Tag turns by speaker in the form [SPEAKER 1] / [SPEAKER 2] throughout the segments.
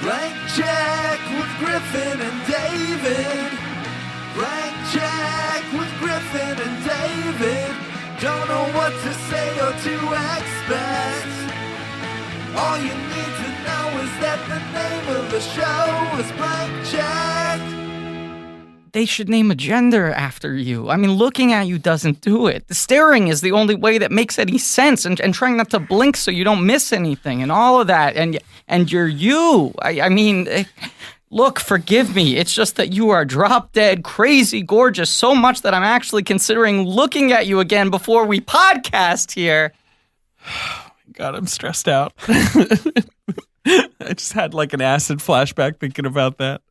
[SPEAKER 1] Blank check with Griffin and David. Blank check with Griffin and David. Don't know what to say or to expect. All you need to know is that the name of the show is Blank Check.
[SPEAKER 2] They should name a gender after you. I mean, looking at you doesn't do it. The staring is the only way that makes any sense, and trying not to blink so you don't miss anything and all of that. And you're you. I mean, look, forgive me. It's just that you are drop dead, crazy, gorgeous, so much that I'm actually considering looking at you again before we podcast here.
[SPEAKER 3] God, I'm stressed out. I just had like an acid flashback thinking about that.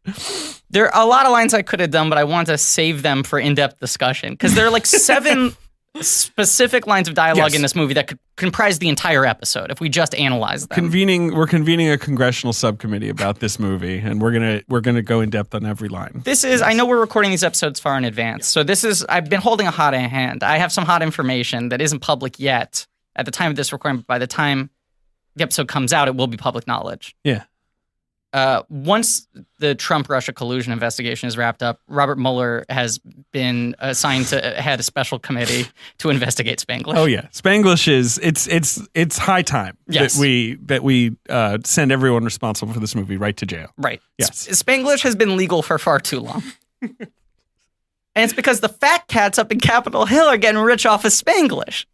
[SPEAKER 2] There are a lot of lines I could have done, but I want to save them for in-depth discussion because there are like 7 specific lines of dialogue in this movie that could comprise the entire episode if we just analyze them.
[SPEAKER 3] We're convening a congressional subcommittee about this movie, and we're gonna go in depth on every line.
[SPEAKER 2] This is I know we're recording these episodes far in advance, so this is I've been holding a hot hand. I have some hot information that isn't public yet at the time of this recording, but by the time the episode comes out, it will be public knowledge.
[SPEAKER 3] Yeah.
[SPEAKER 2] Once the Trump-Russia collusion investigation is wrapped up, Robert Mueller has been assigned to head a special committee to investigate Spanglish.
[SPEAKER 3] Oh yeah, Spanglish is it's high time that we send everyone responsible for this movie right to jail.
[SPEAKER 2] Right.
[SPEAKER 3] Yes.
[SPEAKER 2] Spanglish has been legal for far too long. And it's because the fat cats up in Capitol Hill are getting rich off of Spanglish.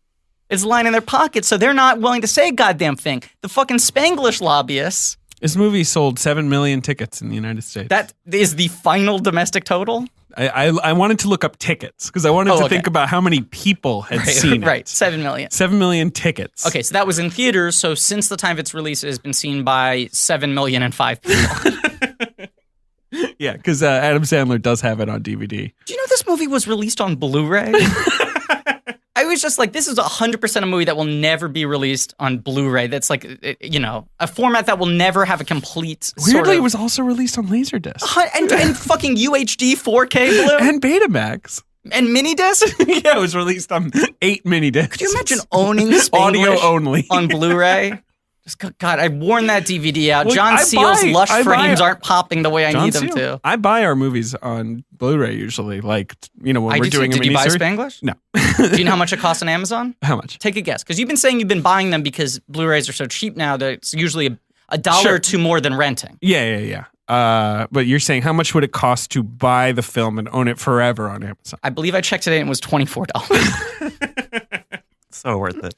[SPEAKER 2] It's lying in their pockets, so they're not willing to say a goddamn thing. The fucking Spanglish lobbyists.
[SPEAKER 3] This movie sold 7 million tickets in the United States.
[SPEAKER 2] That is the final domestic total?
[SPEAKER 3] I wanted to look up tickets because I wanted to think about how many people had seen it.
[SPEAKER 2] Right, 7 million.
[SPEAKER 3] 7 million tickets.
[SPEAKER 2] Okay, so that was in theaters, so since the time of its release, it has been seen by 7,000,005 people.
[SPEAKER 3] Yeah, because Adam Sandler does have it on DVD.
[SPEAKER 2] Do you know this movie was released on Blu-ray? I was just like, this is 100% a movie that will never be released on Blu-ray. That's like, a format that will never have a complete
[SPEAKER 3] Weirdly, it was also released on Laserdisc.
[SPEAKER 2] And fucking UHD 4K Blue.
[SPEAKER 3] And Betamax.
[SPEAKER 2] And minidisc?
[SPEAKER 3] Yeah, it was released on 8 minidiscs.
[SPEAKER 2] Could you imagine owning Spanglish
[SPEAKER 3] audio only
[SPEAKER 2] on Blu-ray? God, I worn that DVD out. Well, John Seale's lush frames aren't popping the way I need them to.
[SPEAKER 3] I buy our movies on Blu-ray usually, when we're doing a miniseries.
[SPEAKER 2] Did you buy Spanglish?
[SPEAKER 3] No.
[SPEAKER 2] Do you know how much it costs on Amazon?
[SPEAKER 3] How much?
[SPEAKER 2] Take a guess, because you've been saying you've been buying them because Blu-rays are so cheap now that it's usually a dollar or two more than renting.
[SPEAKER 3] Yeah. But you're saying how much would it cost to buy the film and own it forever on Amazon?
[SPEAKER 2] I believe I checked today and it was $24.
[SPEAKER 4] So worth it.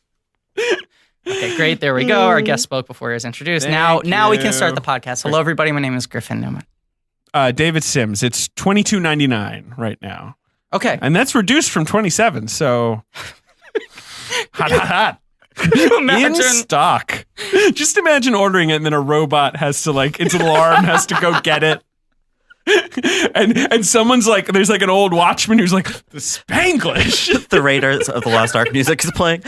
[SPEAKER 2] Okay, great. There we go. Our guest spoke before he was introduced. Now we can start the podcast. Hello, everybody. My name is Griffin Newman.
[SPEAKER 3] David Sims. It's $22.99 right now.
[SPEAKER 2] Okay.
[SPEAKER 3] And that's reduced from $27, so hot.
[SPEAKER 2] Can you imagine?
[SPEAKER 3] In stock. Just imagine ordering it and then a robot has to its alarm has to go get it. And someone's like, there's like an old watchman who's like, the Spanglish.
[SPEAKER 4] The Raiders of the Lost Ark music is playing.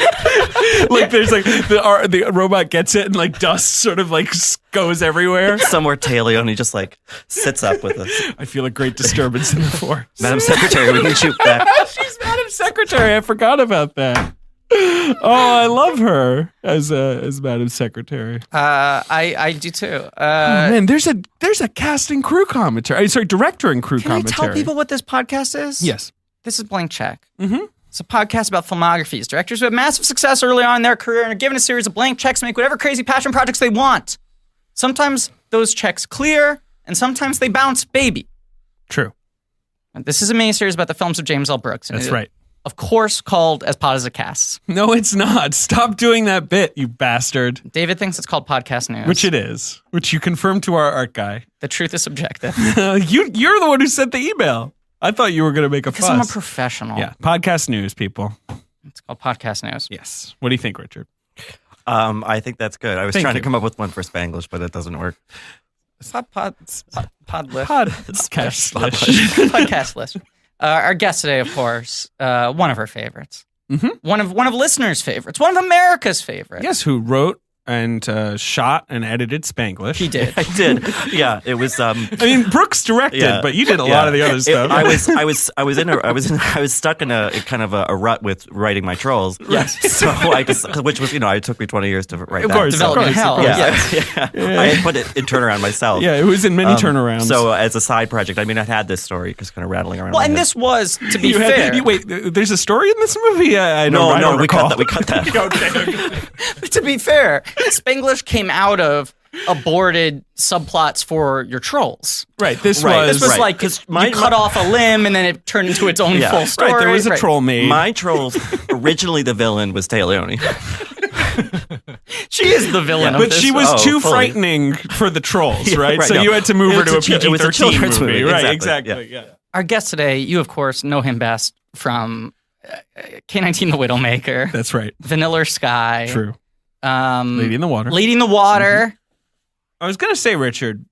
[SPEAKER 3] Like there's like the robot gets it and like dust sort of like goes everywhere.
[SPEAKER 4] Somewhere Taleone just like sits up with us.
[SPEAKER 3] I feel a great disturbance in the force.
[SPEAKER 4] Madam Secretary, we can shoot back.
[SPEAKER 3] She's Madam Secretary. I forgot about that. Oh, I love her as Madam Secretary.
[SPEAKER 2] I do too.
[SPEAKER 3] Oh man, there's a cast and crew commentary. Sorry, director and crew commentary.
[SPEAKER 2] Can I tell people what this podcast is?
[SPEAKER 3] Yes.
[SPEAKER 2] This is Blank Check.
[SPEAKER 3] Mm-hmm.
[SPEAKER 2] It's a podcast about filmographies. Directors who have massive success early on in their career and are given a series of blank checks to make whatever crazy passion projects they want. Sometimes those checks clear, and sometimes they bounce, baby.
[SPEAKER 3] True.
[SPEAKER 2] And this is a miniseries about the films of James L. Brooks.
[SPEAKER 3] That's right.
[SPEAKER 2] Of course, called As Pod as It Casts.
[SPEAKER 3] No, it's not. Stop doing that bit, you bastard.
[SPEAKER 2] David thinks it's called Podcast News.
[SPEAKER 3] Which it is. Which you confirmed to our art guy.
[SPEAKER 2] The truth is subjective.
[SPEAKER 3] You're the one who sent the email. I thought you were going to make a fuss.
[SPEAKER 2] Because I'm a professional.
[SPEAKER 3] Yeah, Podcast News, people.
[SPEAKER 2] It's called Podcast News.
[SPEAKER 3] Yes. What do you think, Richard?
[SPEAKER 4] I think that's good. I was trying to come up with one for Spanglish, but it doesn't work.
[SPEAKER 2] Pod list.
[SPEAKER 3] Podcast
[SPEAKER 2] list. Our guest today, of course, one of her favorites.
[SPEAKER 3] Mm-hmm.
[SPEAKER 2] One of listeners' favorites. One of America's favorites.
[SPEAKER 3] Yes, who wrote and shot and edited Spanglish.
[SPEAKER 2] He did.
[SPEAKER 4] I did. Yeah, it was.
[SPEAKER 3] I mean, Brooks directed,
[SPEAKER 4] Yeah.
[SPEAKER 3] but you did a lot of the other stuff.
[SPEAKER 4] I was stuck in a kind of a rut with writing my trolls.
[SPEAKER 2] Yes.
[SPEAKER 4] So which was, it took me 20 years to write
[SPEAKER 3] Of
[SPEAKER 4] that.
[SPEAKER 3] course,
[SPEAKER 4] So,
[SPEAKER 2] Development hell.
[SPEAKER 4] yeah,
[SPEAKER 2] Yes.
[SPEAKER 4] I had put it in turnaround myself.
[SPEAKER 3] yeah, it was in many turnarounds.
[SPEAKER 4] So as a side project, I mean, I had this story just kind of rattling around.
[SPEAKER 2] Well,
[SPEAKER 4] my
[SPEAKER 2] and
[SPEAKER 4] head.
[SPEAKER 2] this was, to be
[SPEAKER 3] You had-
[SPEAKER 2] fair,
[SPEAKER 3] wait, there's a story in this movie? I
[SPEAKER 4] No,
[SPEAKER 3] don't
[SPEAKER 4] we
[SPEAKER 3] recall.
[SPEAKER 4] cut that. We cut that.
[SPEAKER 3] Okay.
[SPEAKER 2] to be fair, Spanglish came out of aborted subplots for your trolls.
[SPEAKER 3] Right, this
[SPEAKER 4] Right,
[SPEAKER 3] was...
[SPEAKER 2] This was
[SPEAKER 4] Right,
[SPEAKER 2] like
[SPEAKER 4] 'cause
[SPEAKER 2] you cut off a limb and then it turned into its own
[SPEAKER 4] Yeah.
[SPEAKER 2] full story.
[SPEAKER 3] Right, there was a troll made.
[SPEAKER 4] My trolls, originally the villain was Leone.
[SPEAKER 2] She is the villain of
[SPEAKER 3] But
[SPEAKER 2] this.
[SPEAKER 3] she was
[SPEAKER 4] Oh,
[SPEAKER 3] too
[SPEAKER 4] fully.
[SPEAKER 3] frightening for the trolls, right?
[SPEAKER 4] right,
[SPEAKER 3] So
[SPEAKER 4] no.
[SPEAKER 3] you had to move
[SPEAKER 4] It
[SPEAKER 3] her
[SPEAKER 4] was
[SPEAKER 3] to a
[SPEAKER 4] a chi- it was a
[SPEAKER 3] PG-13
[SPEAKER 4] children's
[SPEAKER 3] movie.
[SPEAKER 4] movie,
[SPEAKER 3] Right,
[SPEAKER 4] exactly,
[SPEAKER 3] exactly. Yeah.
[SPEAKER 2] Our guest today, you of course know him best from K-19 The Widowmaker,
[SPEAKER 3] That's right.
[SPEAKER 2] Vanilla Sky,
[SPEAKER 3] True.
[SPEAKER 2] Lady
[SPEAKER 3] Lady in the Water.
[SPEAKER 2] in the Water.
[SPEAKER 3] I was going to say, Richard,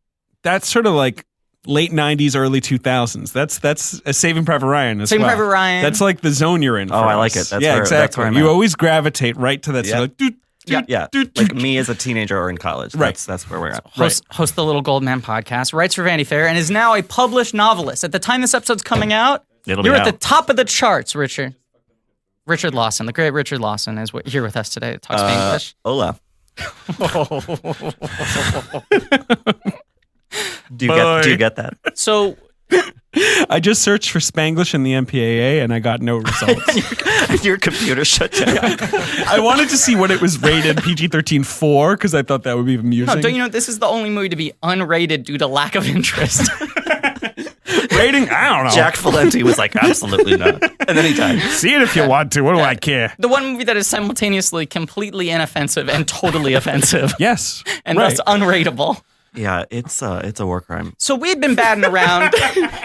[SPEAKER 3] that's sort of like late 90s, early 2000s. That's a Saving Private Ryan as
[SPEAKER 2] Saving
[SPEAKER 3] well.
[SPEAKER 2] Private Ryan.
[SPEAKER 3] That's like the zone you're in.
[SPEAKER 4] Oh,
[SPEAKER 3] for
[SPEAKER 4] I like
[SPEAKER 3] us.
[SPEAKER 4] it. That's
[SPEAKER 3] yeah,
[SPEAKER 4] where-
[SPEAKER 3] exactly.
[SPEAKER 4] that's where I'm
[SPEAKER 3] you
[SPEAKER 4] at.
[SPEAKER 3] always gravitate right to that.
[SPEAKER 4] Yeah.
[SPEAKER 3] So like, doot, doot,
[SPEAKER 4] Yeah,
[SPEAKER 3] doot,
[SPEAKER 4] like
[SPEAKER 3] doot.
[SPEAKER 4] me as a teenager or in college.
[SPEAKER 3] Right.
[SPEAKER 4] That's where we're at.
[SPEAKER 2] host the Little Gold Man podcast, writes for Vanity Fair, and is now a published novelist. At the time this episode's coming out,
[SPEAKER 4] It'll
[SPEAKER 2] you're
[SPEAKER 4] be
[SPEAKER 2] at
[SPEAKER 4] out.
[SPEAKER 2] the top of the charts, Richard. Richard Lawson, the great Richard Lawson, is here with us today to talk Spanglish.
[SPEAKER 4] Hola. Do you get that?
[SPEAKER 2] So
[SPEAKER 3] I just searched for Spanglish in the MPAA and I got no results.
[SPEAKER 4] Your computer shut down.
[SPEAKER 3] I wanted to see what it was rated PG-13 for because I thought that would be amusing.
[SPEAKER 2] no, don't you know this is the only movie to be unrated due to lack of interest?
[SPEAKER 3] Rating? I don't know.
[SPEAKER 4] Jack Valenti was like, absolutely not. And then he died.
[SPEAKER 3] See it if you want to. What do I care?
[SPEAKER 2] The one movie that is simultaneously completely inoffensive and totally offensive,
[SPEAKER 3] Yes.
[SPEAKER 2] and
[SPEAKER 3] right.
[SPEAKER 2] thus unrateable.
[SPEAKER 4] Yeah, it's a war crime.
[SPEAKER 2] So we've been batting around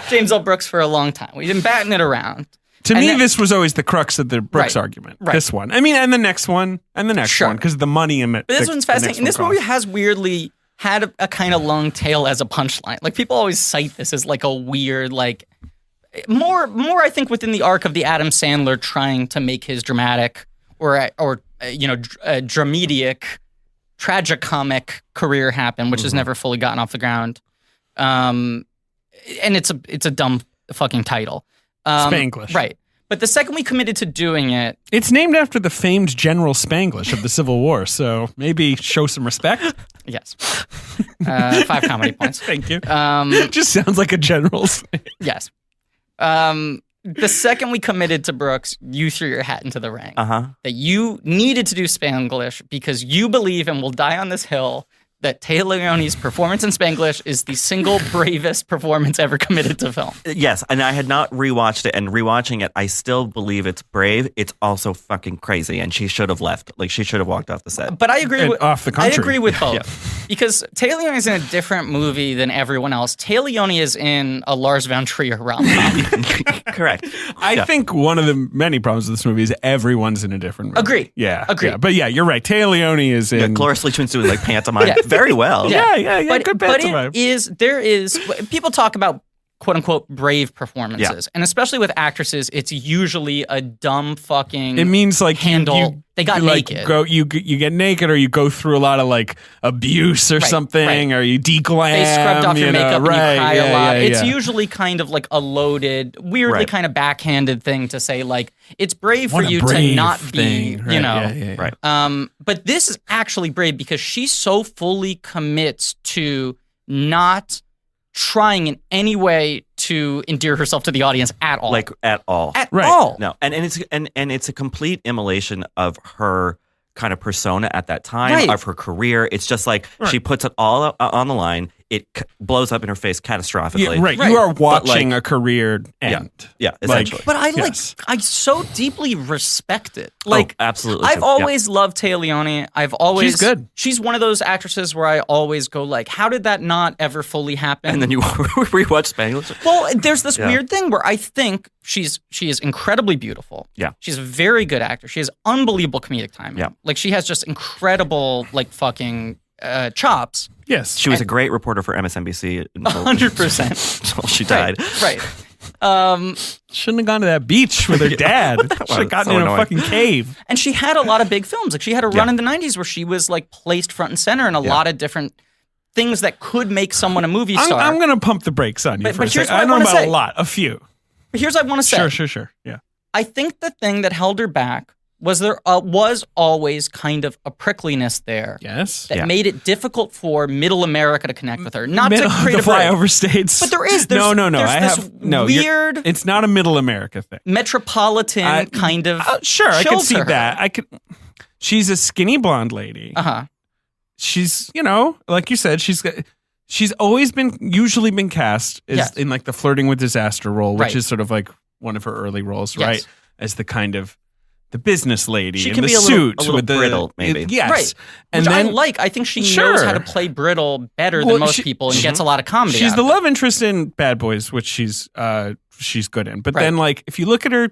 [SPEAKER 2] James L. Brooks for a long time. We've been batting it around.
[SPEAKER 3] To
[SPEAKER 2] And
[SPEAKER 3] me,
[SPEAKER 2] then-
[SPEAKER 3] this was always the crux of the Brooks
[SPEAKER 2] Right.
[SPEAKER 3] argument.
[SPEAKER 2] Right.
[SPEAKER 3] This one. I mean, and the next one, and the next
[SPEAKER 2] Sure.
[SPEAKER 3] one, because the money in it.
[SPEAKER 2] But this
[SPEAKER 3] the-
[SPEAKER 2] one's
[SPEAKER 3] the next
[SPEAKER 2] fascinating. And this
[SPEAKER 3] one
[SPEAKER 2] movie
[SPEAKER 3] costs.
[SPEAKER 2] has weirdly had a kind of long tail as a punchline. Like people always cite this as like a weird, like more I think within the arc of the Adam Sandler trying to make his dramatic or dramedic, tragicomic career happen, which has never fully gotten off the ground. And it's a dumb fucking title.
[SPEAKER 3] Spanglish.
[SPEAKER 2] Right. But the second we committed to doing it,
[SPEAKER 3] It's named after the famed General Spanglish of the Civil War, so maybe show some respect.
[SPEAKER 2] yes. 5 comedy points.
[SPEAKER 3] Thank you. It just sounds like a general's name.
[SPEAKER 2] Yes. The second we committed to Brooks, you threw your hat into the ring. That you needed to do Spanglish because you believe and will die on this hill that Taylor Leone's performance in Spanglish is the single bravest performance ever committed to film.
[SPEAKER 4] Yes, and I had not rewatched it, and rewatching it, I still believe it's brave. It's also fucking crazy, and she should have left. Like, she should have walked off the set.
[SPEAKER 2] But I agree
[SPEAKER 3] And
[SPEAKER 2] with
[SPEAKER 3] off the
[SPEAKER 2] I
[SPEAKER 3] country.
[SPEAKER 2] agree with both. Because Taylor Leone is in a different movie than everyone else. Taylor Leone is in a Lars von Trier rom-com.
[SPEAKER 4] Correct.
[SPEAKER 3] I think one of the many problems with this movie is everyone's in a different movie.
[SPEAKER 2] Agreed.
[SPEAKER 3] Yeah.
[SPEAKER 2] Agreed.
[SPEAKER 3] Yeah. But yeah, you're right. Taylor Leone is
[SPEAKER 4] Yeah,
[SPEAKER 3] in.
[SPEAKER 4] Cloris Leachman's doing like pantomime
[SPEAKER 2] Yeah.
[SPEAKER 4] very well.
[SPEAKER 3] Yeah.
[SPEAKER 2] But,
[SPEAKER 3] good
[SPEAKER 2] but
[SPEAKER 3] pantomime.
[SPEAKER 2] there is, people talk about quote unquote brave performances. And especially with actresses, it's usually a dumb fucking
[SPEAKER 3] It means like
[SPEAKER 2] handle. They got
[SPEAKER 3] you, like,
[SPEAKER 2] naked.
[SPEAKER 3] You get naked, or you go through a lot of like abuse or
[SPEAKER 2] Right,
[SPEAKER 3] something,
[SPEAKER 2] right.
[SPEAKER 3] or you declam.
[SPEAKER 2] They scrubbed off your makeup and you cry a lot. It's
[SPEAKER 3] yeah.
[SPEAKER 2] usually kind of like a loaded, weirdly
[SPEAKER 4] Right.
[SPEAKER 2] kind of backhanded thing to say like, it's brave
[SPEAKER 3] What
[SPEAKER 2] for
[SPEAKER 3] a
[SPEAKER 2] you to
[SPEAKER 3] brave
[SPEAKER 2] not
[SPEAKER 3] thing.
[SPEAKER 2] be,
[SPEAKER 3] Right,
[SPEAKER 2] you know.
[SPEAKER 3] yeah.
[SPEAKER 4] Right.
[SPEAKER 2] But this is actually brave because she so fully commits to not trying in any way to endear herself to the audience at all.
[SPEAKER 4] Like at all.
[SPEAKER 2] At
[SPEAKER 3] Right.
[SPEAKER 2] all.
[SPEAKER 4] No, and it's a complete immolation of her kind of persona at that time,
[SPEAKER 2] Right.
[SPEAKER 4] of her career. It's just like she puts it all on the line. It blows up in her face catastrophically.
[SPEAKER 3] Yeah, right.
[SPEAKER 2] Right.
[SPEAKER 3] You are
[SPEAKER 4] But,
[SPEAKER 3] watching
[SPEAKER 4] like-
[SPEAKER 3] a career end.
[SPEAKER 4] Yeah, essentially.
[SPEAKER 2] But I
[SPEAKER 3] Yes.
[SPEAKER 2] I so deeply respect it. Like,
[SPEAKER 4] absolutely.
[SPEAKER 2] I've
[SPEAKER 4] Yeah.
[SPEAKER 2] always loved Taylor Leone. I've always
[SPEAKER 3] She's good.
[SPEAKER 2] She's one of those actresses where I always go like, how did that not ever fully happen?
[SPEAKER 4] And then you rewatch Spanglish.
[SPEAKER 2] well, there's this
[SPEAKER 4] Yeah.
[SPEAKER 2] weird thing where I think she is incredibly beautiful.
[SPEAKER 4] Yeah.
[SPEAKER 2] She's a very good actor. She has unbelievable comedic timing.
[SPEAKER 4] Yeah.
[SPEAKER 2] Like she has just incredible like fucking chops.
[SPEAKER 3] Yes.
[SPEAKER 4] She was a great reporter for MSNBC until
[SPEAKER 2] 100%.
[SPEAKER 4] she died.
[SPEAKER 2] Right.
[SPEAKER 3] Shouldn't have gone to that beach with her dad. Should have gotten
[SPEAKER 4] so
[SPEAKER 3] in
[SPEAKER 4] annoying.
[SPEAKER 3] a fucking cave.
[SPEAKER 2] And she had a lot of big films. Like she had a run in the 90s where she was like placed front and center in a lot of different things that could make someone a movie star.
[SPEAKER 3] I'm going to pump the brakes on you
[SPEAKER 2] But
[SPEAKER 3] for a
[SPEAKER 2] here's
[SPEAKER 3] second.
[SPEAKER 2] what I
[SPEAKER 3] I know
[SPEAKER 2] wanna
[SPEAKER 3] about
[SPEAKER 2] say.
[SPEAKER 3] a lot, a few.
[SPEAKER 2] But here's what I want to say.
[SPEAKER 3] Sure. Yeah.
[SPEAKER 2] I think the thing that held her back was there was always kind of a prickliness there
[SPEAKER 3] Yes.
[SPEAKER 2] that made it difficult for middle America to connect with her. Not
[SPEAKER 3] Middle,
[SPEAKER 2] to create
[SPEAKER 3] the
[SPEAKER 2] a break.
[SPEAKER 3] flyover states.
[SPEAKER 2] But there is.
[SPEAKER 3] No.
[SPEAKER 2] There's
[SPEAKER 3] I
[SPEAKER 2] this
[SPEAKER 3] have no. you're-
[SPEAKER 2] weird
[SPEAKER 3] It's not a middle America thing.
[SPEAKER 2] metropolitan kind of.
[SPEAKER 3] Sure, I
[SPEAKER 2] chill
[SPEAKER 3] can see
[SPEAKER 2] to her.
[SPEAKER 3] that. I could. She's a skinny blonde lady.
[SPEAKER 2] Uh-huh.
[SPEAKER 3] She's, like you said, she's always usually been cast as in like the flirting with disaster role, which
[SPEAKER 2] Right.
[SPEAKER 3] is sort of like one of her early roles,
[SPEAKER 2] Yes.
[SPEAKER 3] right? As the kind of the business lady
[SPEAKER 2] She
[SPEAKER 3] in
[SPEAKER 2] can
[SPEAKER 3] the
[SPEAKER 2] be a
[SPEAKER 3] suit
[SPEAKER 4] little
[SPEAKER 3] with the
[SPEAKER 4] brittle, maybe.
[SPEAKER 3] Yes,
[SPEAKER 2] Right.
[SPEAKER 3] and
[SPEAKER 2] Which
[SPEAKER 3] then
[SPEAKER 2] I like. I think she
[SPEAKER 3] Sure.
[SPEAKER 2] knows how to play brittle better
[SPEAKER 3] Well,
[SPEAKER 2] than most
[SPEAKER 3] she-
[SPEAKER 2] people and gets a lot of comedy.
[SPEAKER 3] she's
[SPEAKER 2] out
[SPEAKER 3] the
[SPEAKER 2] of it.
[SPEAKER 3] love interest in Bad Boys, which she's good in. But
[SPEAKER 2] Right.
[SPEAKER 3] then, like, if you look at her,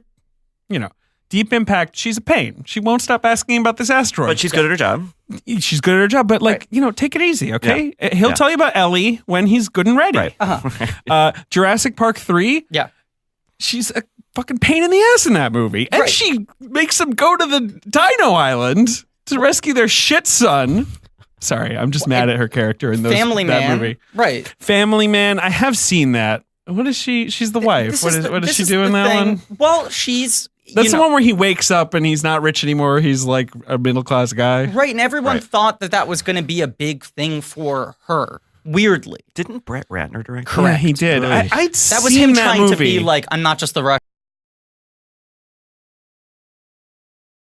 [SPEAKER 3] Deep Impact, she's a pain. She won't stop asking about this asteroid.
[SPEAKER 4] But she's good at her job.
[SPEAKER 3] She's good at her job, but like, take it easy, okay? He'll
[SPEAKER 4] Yeah.
[SPEAKER 3] tell you about Ellie when he's good and ready.
[SPEAKER 4] Right.
[SPEAKER 3] Jurassic Park 3,
[SPEAKER 2] Yeah.
[SPEAKER 3] she's a fucking pain in the ass in that movie. And
[SPEAKER 2] Right.
[SPEAKER 3] she makes them go to the Dino Island to rescue their shit son. Sorry, I'm just mad at her character in
[SPEAKER 2] Family
[SPEAKER 3] that
[SPEAKER 2] Man.
[SPEAKER 3] movie.
[SPEAKER 2] Right.
[SPEAKER 3] Family Man, I have seen that. What is she? She's the wife. What does she do in that one?
[SPEAKER 2] Well, she's.
[SPEAKER 3] That's the one where he wakes up and he's not rich anymore. He's like a middle class guy.
[SPEAKER 2] Right, and everyone
[SPEAKER 4] Right.
[SPEAKER 2] thought that was going to be a big thing for her. Weirdly,
[SPEAKER 4] Didn't Brett Ratner direct?
[SPEAKER 3] Yeah, he did.
[SPEAKER 4] Ugh.
[SPEAKER 3] I'd
[SPEAKER 2] that was
[SPEAKER 3] seen
[SPEAKER 2] him
[SPEAKER 3] that
[SPEAKER 2] trying
[SPEAKER 3] movie.
[SPEAKER 2] to be like, I'm not just the